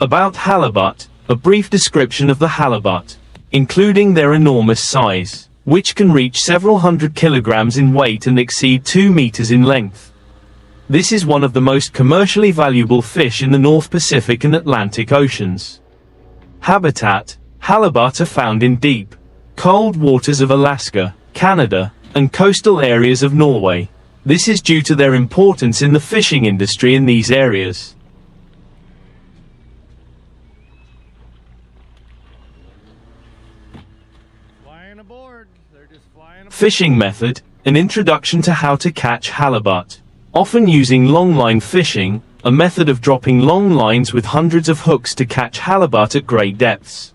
About halibut, a brief description of the halibut, including their enormous size, which can reach several hundred kilograms in weight and exceed 2 meters in length. This is one of the most commercially valuable fish in the North Pacific and Atlantic Oceans. Habitat: halibut are found in deep, cold waters of Alaska, Canada, and coastal areas of Norway. This is due to their importance in the fishing industry in these areas. Flying aboard. They're just flying aboard. Fishing method: an introduction to how to catch halibut. Often using longline fishing, a method of dropping long lines with hundreds of hooks to catch halibut at great depths.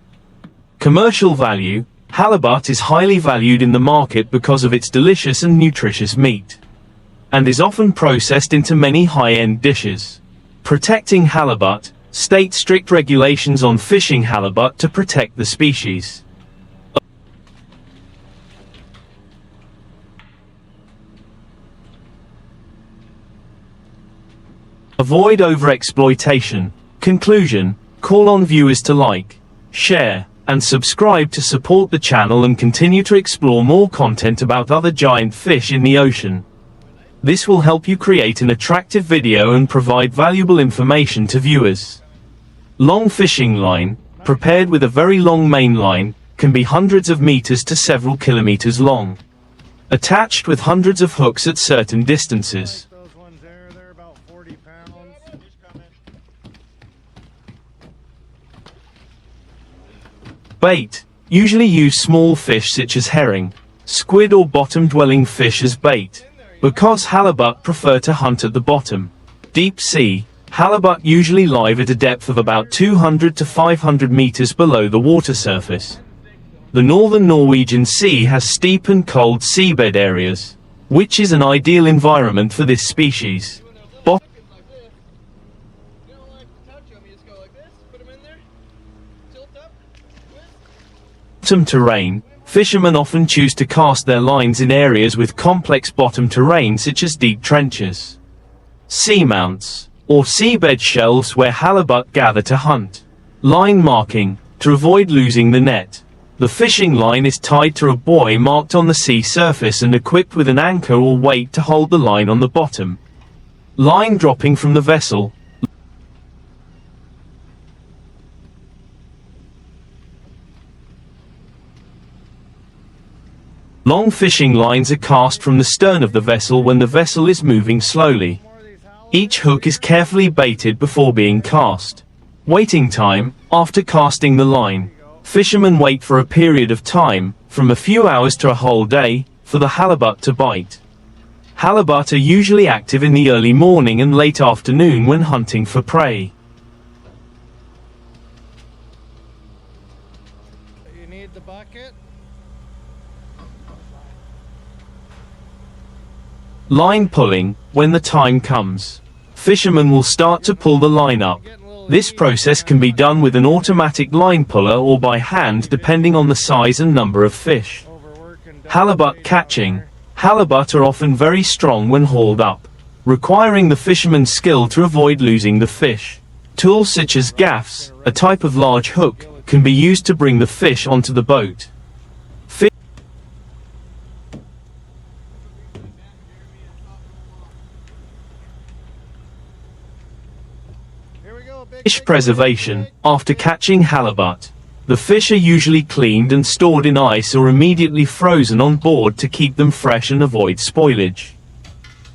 Commercial value: halibut is highly valued in the market because of its delicious and nutritious meat, and is often processed into many high-end dishes. Protecting halibut: state strict regulations on fishing halibut to protect the species. Avoid overexploitation. Conclusion: call on viewers to like, share, and subscribe to support the channel and continue to explore more content about other giant fish in the ocean. This will help you create an attractive video and provide valuable information to viewers. Long fishing line, prepared with a very long main line, can be hundreds of meters to several kilometers long, attached with hundreds of hooks at certain distances. Those ones there, they're about 40 pounds. Bait: usually use small fish such as herring, squid or bottom-dwelling fish as bait, because halibut prefer to hunt at the bottom. Deep sea: halibut usually live at a depth of about 200 to 500 meters below the water surface. The northern Norwegian Sea has steep and cold seabed areas, which is an ideal environment for this species. Bottom terrain: fishermen often choose to cast their lines in areas with complex bottom terrain such as deep trenches, seamounts, or seabed shelves where halibut gather to hunt. Line marking: to avoid losing the net, the fishing line is tied to a buoy marked on the sea surface and equipped with an anchor or weight to hold the line on the bottom. Line dropping from the vessel: long fishing lines are cast from the stern of the vessel when the vessel is moving slowly. Each hook is carefully baited before being cast. Waiting time: after casting the line, fishermen wait for a period of time, from a few hours to a whole day, for the halibut to bite. Halibut are usually active in the early morning and late afternoon when hunting for prey. You need the bucket. Line pulling: when the time comes, fishermen will start to pull the line up. This process can be done with an automatic line puller or by hand depending on the size and number of fish. Halibut catching: halibut are often very strong when hauled up, requiring the fisherman's skill to avoid losing the fish. Tools such as gaffs, a type of large hook, can be used to bring the fish onto the boat. Fish preservation: after catching halibut, the fish are usually cleaned and stored in ice or immediately frozen on board to keep them fresh and avoid spoilage.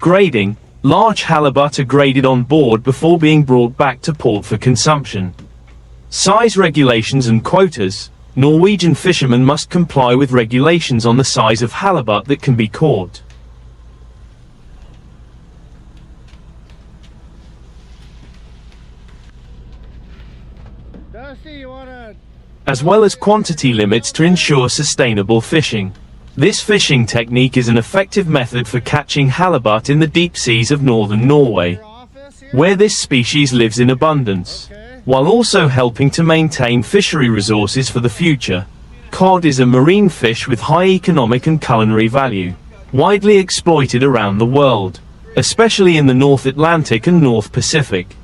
Grading: large halibut are graded on board before being brought back to port for consumption. Size regulations and quotas: Norwegian fishermen must comply with regulations on the size of halibut that can be caught. As well as quantity limits to ensure sustainable fishing. This fishing technique is an effective method for catching halibut in the deep seas of northern Norway, where this species lives in abundance, while also helping to maintain fishery resources for the future. Cod is a marine fish with high economic and culinary value, widely exploited around the world, especially in the North Atlantic and North Pacific.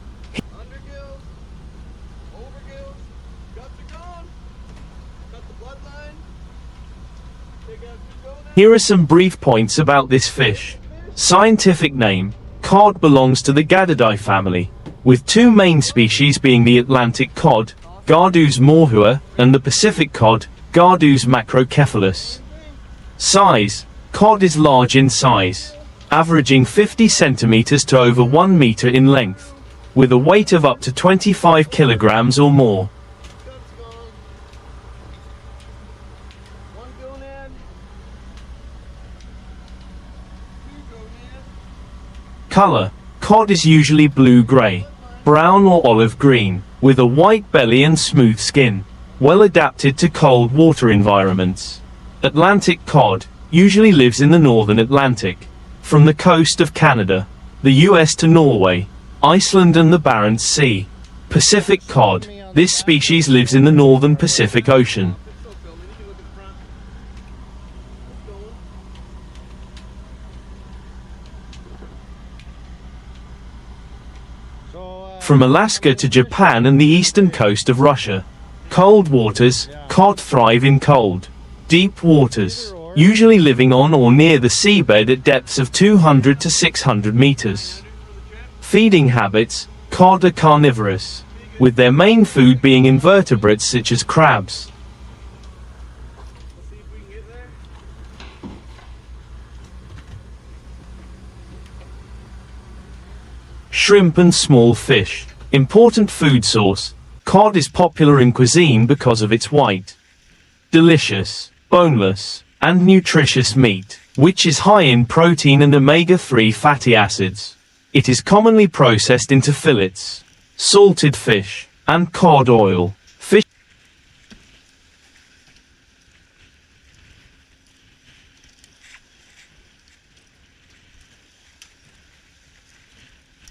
Here are some brief points about this fish. Scientific name: cod belongs to the Gaddidae family, with two main species being the Atlantic cod, Gardus morhua, and the Pacific cod, Gardus macrocephalus. Size: cod is large in size, averaging 50 centimeters to over 1 meter in length, with a weight of up to 25 kilograms or more. Color: cod is usually blue-gray, brown or olive green, with a white belly and smooth skin, well adapted to cold water environments. Atlantic cod usually lives in the northern Atlantic, from the coast of Canada, the US to Norway, Iceland and the Barents Sea. Pacific cod: this species lives in the northern Pacific Ocean. From Alaska to Japan and the eastern coast of Russia. Cold waters: cod thrive in cold, deep waters, usually living on or near the seabed at depths of 200 to 600 meters. Feeding habits: cod are carnivorous, with their main food being invertebrates such as crabs. Shrimp and small fish. Important food source. Cod is popular in cuisine because of its white, delicious, boneless, and nutritious meat, which is high in protein and omega-3 fatty acids. It is commonly processed into fillets, salted fish, and cod oil.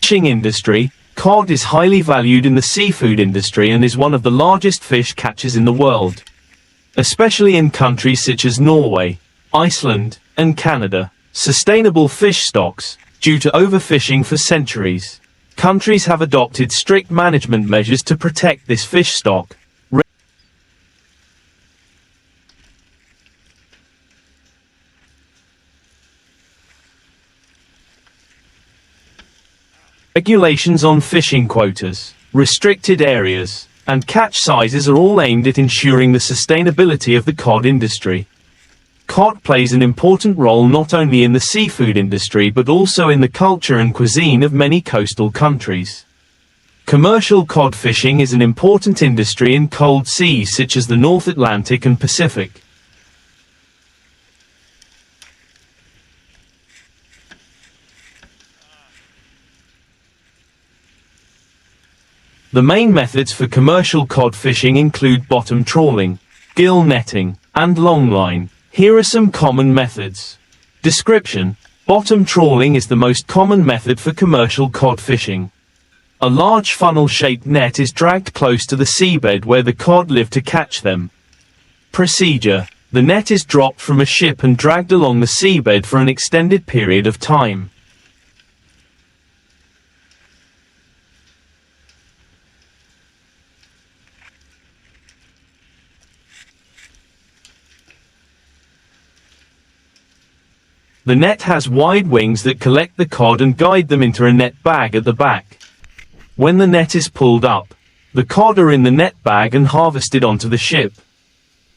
Fishing industry. Cod is highly valued in the seafood industry and is one of the largest fish catchers in the world, especially in countries such as Norway, Iceland, and Canada. Sustainable fish stocks. Due to overfishing for centuries, countries have adopted strict management measures to protect this fish stock. Regulations on fishing quotas, restricted areas, and catch sizes are all aimed at ensuring the sustainability of the cod industry. Cod plays an important role not only in the seafood industry but also in the culture and cuisine of many coastal countries. Commercial cod fishing is an important industry in cold seas such as the North Atlantic and Pacific. The main methods for commercial cod fishing include bottom trawling, gill netting, and longline. Here are some common methods. Description: bottom trawling is the most common method for commercial cod fishing. A large funnel-shaped net is dragged close to the seabed where the cod live to catch them. Procedure: the net is dropped from a ship and dragged along the seabed for an extended period of time. The net has wide wings that collect the cod and guide them into a net bag at the back. When the net is pulled up, the cod are in the net bag and harvested onto the ship.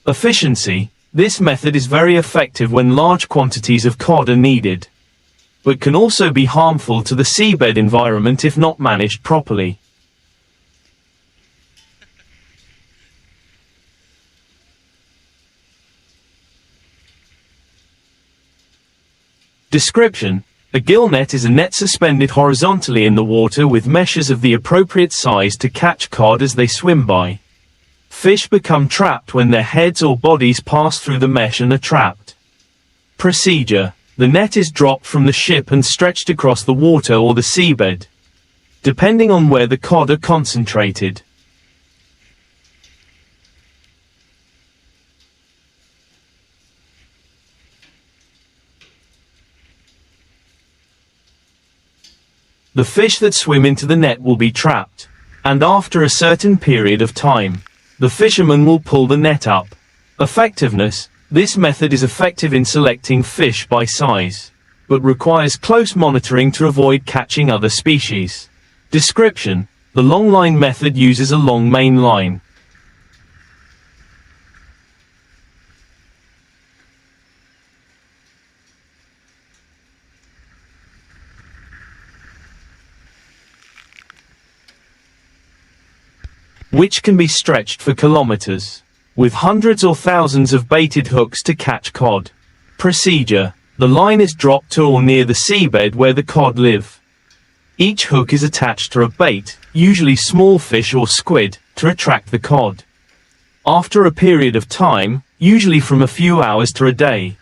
Efficiency: this method is very effective when large quantities of cod are needed, but can also be harmful to the seabed environment if not managed properly. Description: a gill net is a net suspended horizontally in the water with meshes of the appropriate size to catch cod as they swim by. Fish become trapped when their heads or bodies pass through the mesh and are trapped. Procedure: the net is dropped from the ship and stretched across the water or the seabed, depending on where the cod are concentrated. The fish that swim into the net will be trapped, and after a certain period of time, the fisherman will pull the net up. Effectiveness: This method is effective in selecting fish by size, but requires close monitoring to avoid catching other species. Description: the longline method uses a long main line, which can be stretched for kilometers, with hundreds or thousands of baited hooks to catch cod. Procedure: the line is dropped to or near the seabed where the cod live. Each hook is attached to a bait, usually small fish or squid, to attract the cod. After a period of time, usually from a few hours to a day,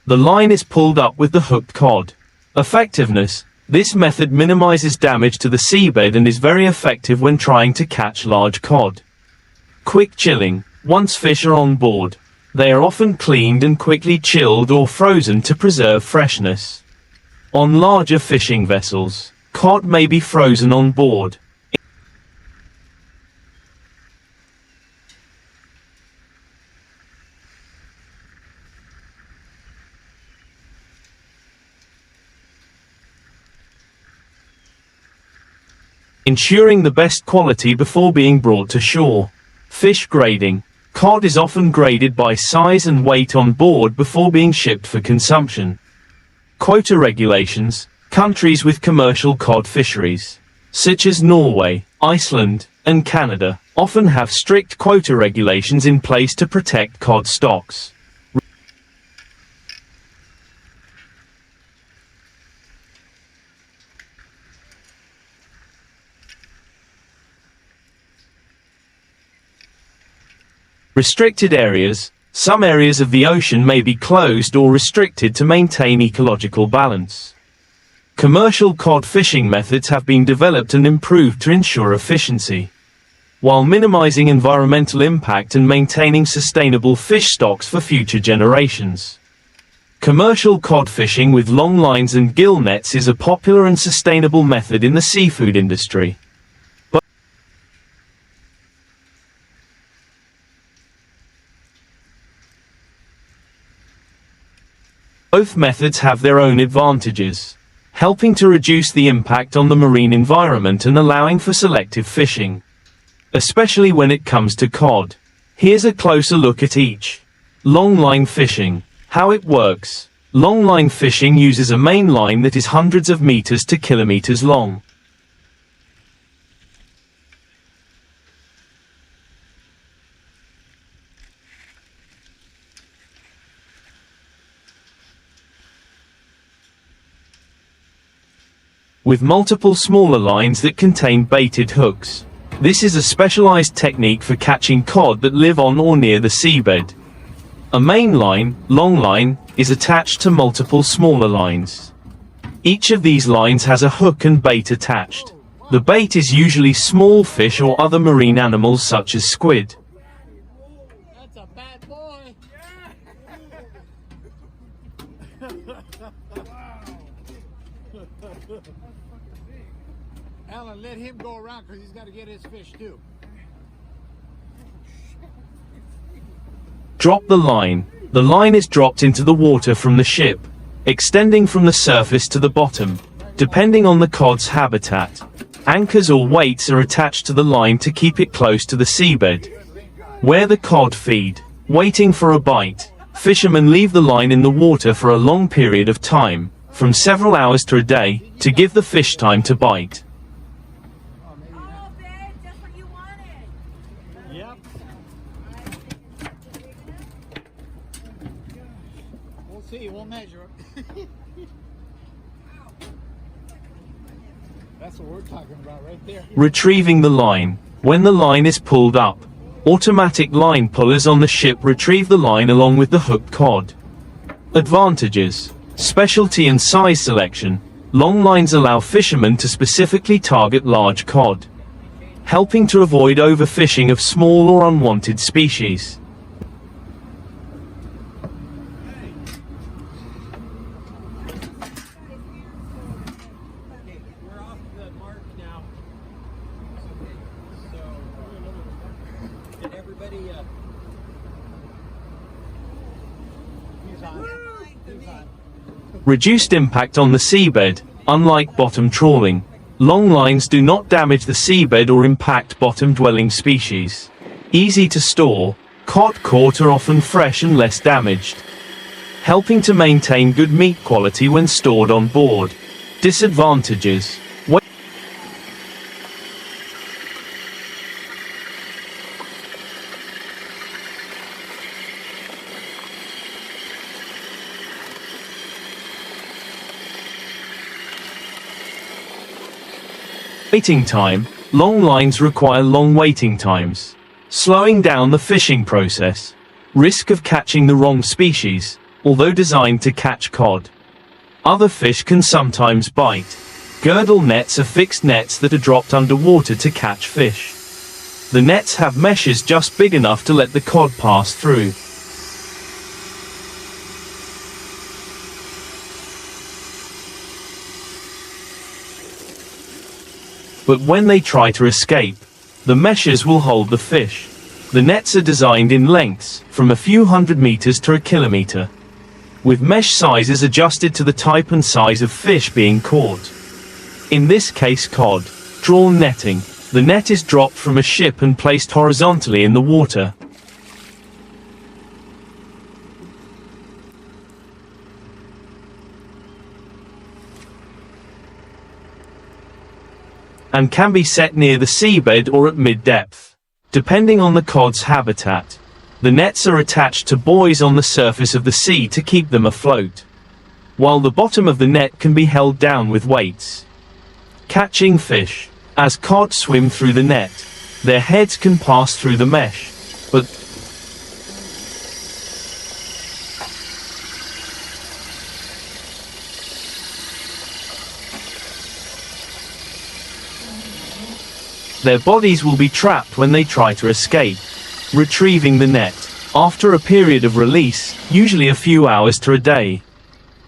the line is pulled up with the hooked cod. Effectiveness: this method minimizes damage to the seabed and is very effective when trying to catch large cod. Quick chilling: once fish are on board, they are often cleaned and quickly chilled or frozen to preserve freshness. On larger fishing vessels, cod may be frozen on board. Ensuring the best quality before being brought to shore. Fish grading: cod is often graded by size and weight on board before being shipped for consumption. Quota regulations: countries with commercial cod fisheries, such as Norway, Iceland, and Canada, often have strict quota regulations in place to protect cod stocks. Restricted areas: some areas of the ocean may be closed or restricted to maintain ecological balance. Commercial cod fishing methods have been developed and improved to ensure efficiency, while minimizing environmental impact and maintaining sustainable fish stocks for future generations. Commercial cod fishing with long lines and gill nets is a popular and sustainable method in the seafood industry. Both methods have their own advantages, helping to reduce the impact on the marine environment and allowing for selective fishing, especially when it comes to cod. Here's a closer look at each. Longline fishing. How it works. Longline fishing uses a main line that is hundreds of meters to kilometers long. With multiple smaller lines that contain baited hooks. This is a specialized technique for catching cod that live on or near the seabed. A main line, longline, is attached to multiple smaller lines. Each of these lines has a hook and bait attached. The bait is usually small fish or other marine animals such as squid. That's a bad boy. Alan, let him go around because he's got to get his fish too. Drop the line. The line is dropped into the water from the ship, extending from the surface to the bottom, depending on the cod's habitat. Anchors or weights are attached to the line to keep it close to the seabed, where the cod feed. Waiting for a bite. Fishermen leave the line in the water for a long period of time, from several hours to a day, to give the fish time to bite. Oh, babe, just what you wanted. Yep. We'll see. We'll measure it. That's what we're talking about right there. Retrieving the line. When the line is pulled up, automatic line pullers on the ship retrieve the line along with the hooked cod. Advantages. Specialty and size selection. Long lines allow fishermen to specifically target large cod, helping to avoid overfishing of small or unwanted species. everybody. He's on. He's on. Reduced impact on the seabed. Unlike bottom trawling, long lines do not damage the seabed or impact bottom-dwelling species. Easy to store, cod caught are often fresh and less damaged, helping to maintain good meat quality when stored on board. Disadvantages: waiting time. Long lines require long waiting times, slowing down the fishing process. Risk of catching the wrong species, although designed to catch cod. Other fish can sometimes bite. Girdle nets are fixed nets that are dropped underwater to catch fish. The nets have meshes just big enough to let the cod pass through. But when they try to escape, the meshes will hold the fish. The nets are designed in lengths, from a few hundred meters to a kilometer, with mesh sizes adjusted to the type and size of fish being caught. In this case cod, drawn netting. The net is dropped from a ship and placed horizontally in the water. And can be set near the seabed or at mid-depth, depending on the cod's habitat. The nets are attached to buoys on the surface of the sea to keep them afloat, while the bottom of the net can be held down with weights. Catching fish. As cod swim through the net, their heads can pass through the mesh, but their bodies will be trapped when they try to escape. Retrieving the net. After a period of release, usually a few hours to a day,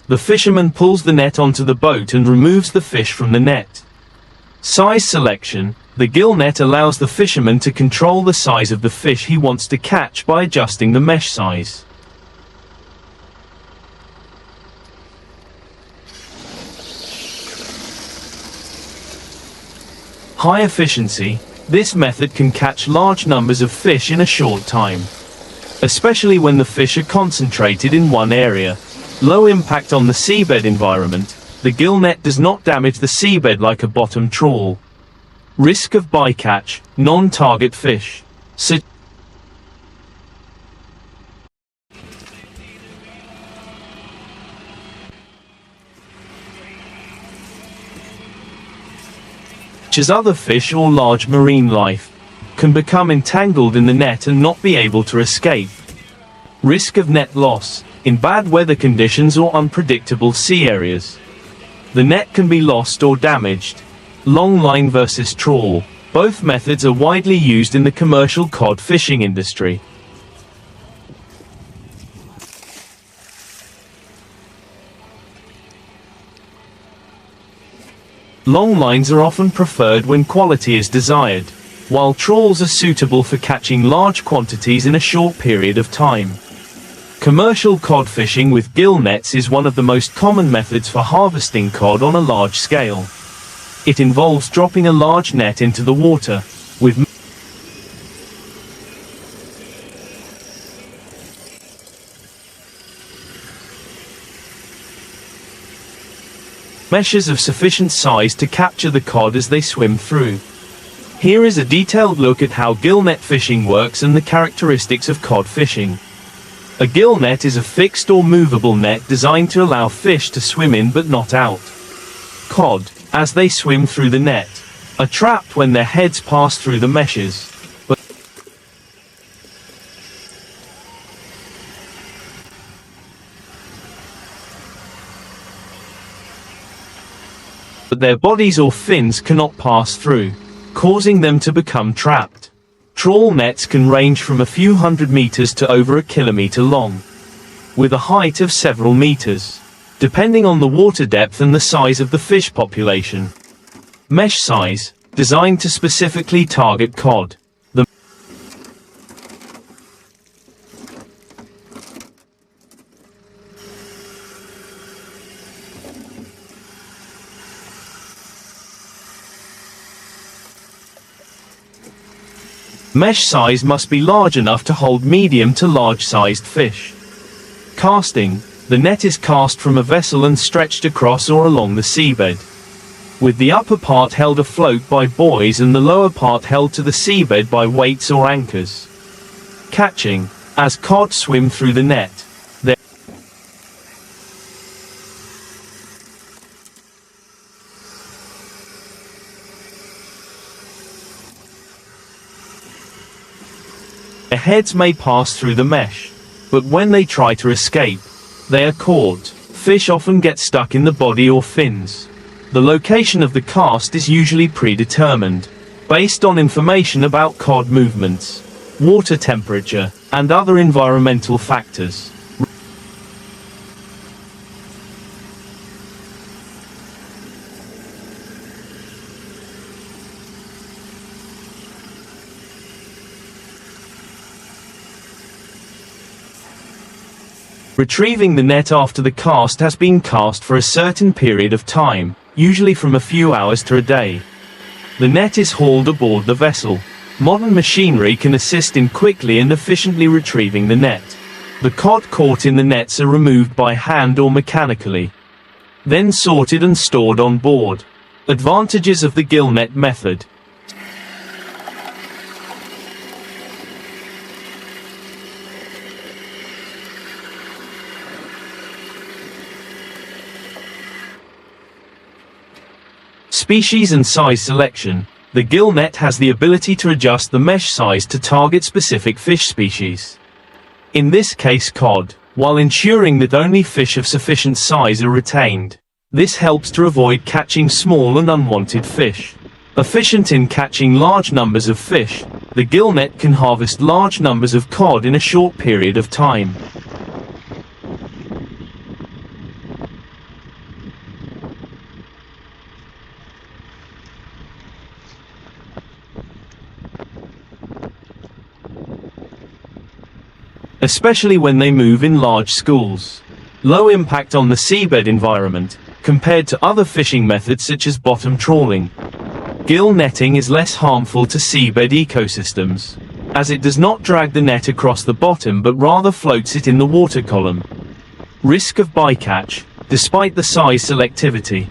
the fisherman pulls the net onto the boat and removes the fish from the net. Size selection. The gill net allows the fisherman to control the size of the fish he wants to catch by adjusting the mesh size. High efficiency. This method can catch large numbers of fish in a short time, especially when the fish are concentrated in one area. Low impact on the seabed environment. The gill net does not damage the seabed like a bottom trawl. Risk of bycatch. Non-target fish, such as other fish or large marine life, can become entangled in the net and not be able to escape. Risk of net loss. In bad weather conditions or unpredictable sea areas, the net can be lost or damaged. Long line versus trawl. Both methods are widely used in the commercial cod fishing industry. Long lines are often preferred when quality is desired, while trawls are suitable for catching large quantities in a short period of time. Commercial cod fishing with gill nets is one of the most common methods for harvesting cod on a large scale. It involves dropping a large net into the water, with meshes of sufficient size to capture the cod as they swim through. Here is a detailed look at how gill net fishing works and the characteristics of cod fishing. A gill net is a fixed or movable net designed to allow fish to swim in but not out. Cod, as they swim through the net, are trapped when their heads pass through the meshes, but their bodies or fins cannot pass through, causing them to become trapped. Trawl nets can range from a few hundred meters to over a kilometer long, with a height of several meters, depending on the water depth and the size of the fish population. Mesh size, designed to specifically target cod. The Mesh size must be large enough to hold medium to large-sized fish. Casting. The net is cast from a vessel and stretched across or along the seabed, with the upper part held afloat by buoys and the lower part held to the seabed by weights or anchors. Catching. As cod swim through the net, their heads may pass through the mesh, but when they try to escape, they are caught. Fish often get stuck in the body or fins. The location of the cast is usually predetermined, based on information about cod movements, water temperature, and other environmental factors. Retrieving the net after the cast has been cast for a certain period of time, usually from a few hours to a day. The net is hauled aboard the vessel. Modern machinery can assist in quickly and efficiently retrieving the net. The cod caught in the nets are removed by hand or mechanically, then sorted and stored on board. Advantages of the Gillnet method. Species and size selection. The Gillnet has the ability to adjust the mesh size to target specific fish species. In this case cod, while ensuring that only fish of sufficient size are retained. This helps to avoid catching small and unwanted fish. Efficient in catching large numbers of fish, the Gillnet can harvest large numbers of cod in a short period of time. Especially when they move in large schools. Low impact on the seabed environment, compared to other fishing methods such as bottom trawling. Gill netting is less harmful to seabed ecosystems, as it does not drag the net across the bottom but rather floats it in the water column. Risk of bycatch, despite the size selectivity.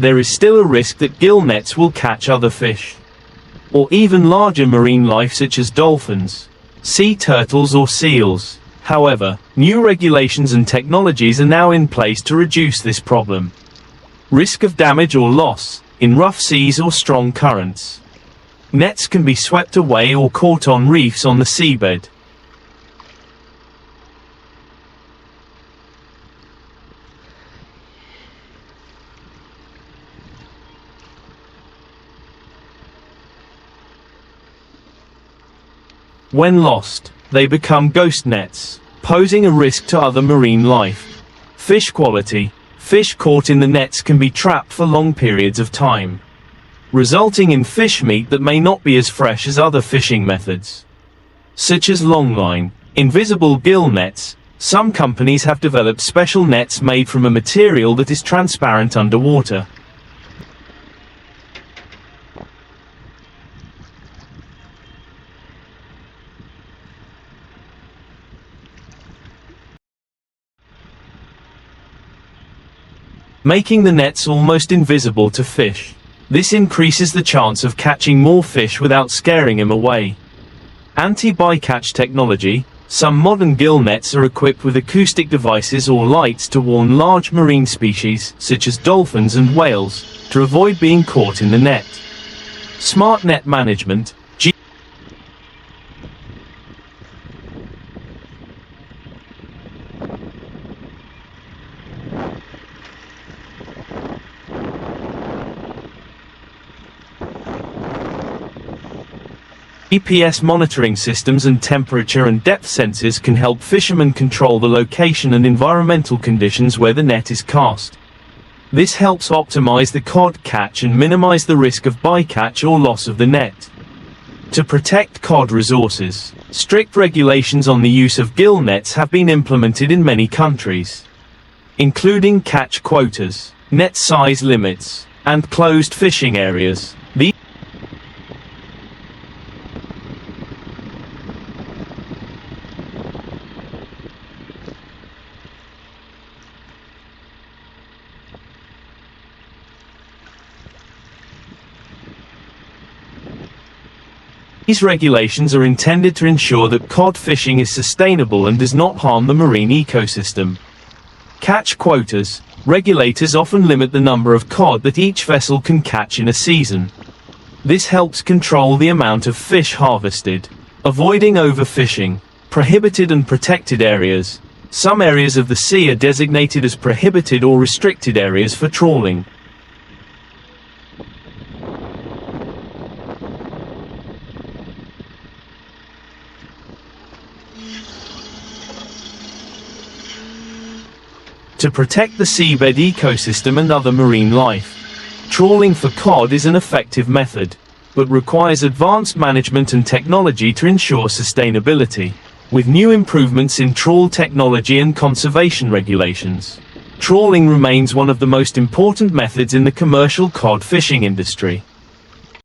There is still a risk that gill nets will catch other fish, or even larger marine life such as dolphins, sea turtles or seals. However, new regulations and technologies are now in place to reduce this problem. Risk of damage or loss, in rough seas or strong currents. Nets can be swept away or caught on reefs on the seabed. When lost, they become ghost nets, posing a risk to other marine life. Fish quality. Fish caught in the nets can be trapped for long periods of time, resulting in fish meat that may not be as fresh as other fishing methods, such as longline. Invisible gill nets. Some companies have developed special nets made from a material that is transparent underwater. Making the nets almost invisible to fish. This increases the chance of catching more fish without scaring them away. Anti-bycatch technology. Some modern gill nets are equipped with acoustic devices or lights to warn large marine species, such as dolphins and whales, to avoid being caught in the net. Smart net management. GPS monitoring systems and temperature and depth sensors can help fishermen control the location and environmental conditions where the net is cast. This helps optimize the cod catch and minimize the risk of bycatch or loss of the net. To protect cod resources, strict regulations on the use of gill nets have been implemented in many countries. including catch quotas, net size limits, and closed fishing areas. These regulations are intended to ensure that cod fishing is sustainable and does not harm the marine ecosystem. Catch quotas. Regulators often limit the number of cod that each vessel can catch in a season. This helps control the amount of fish harvested. Avoiding overfishing. Prohibited and protected areas. Some areas of the sea are designated as prohibited or restricted areas for trawling. To protect the seabed ecosystem and other marine life. Trawling for cod is an effective method, but requires advanced management and technology to ensure sustainability. With new improvements in trawl technology and conservation regulations, trawling remains one of the most important methods in the commercial cod fishing industry.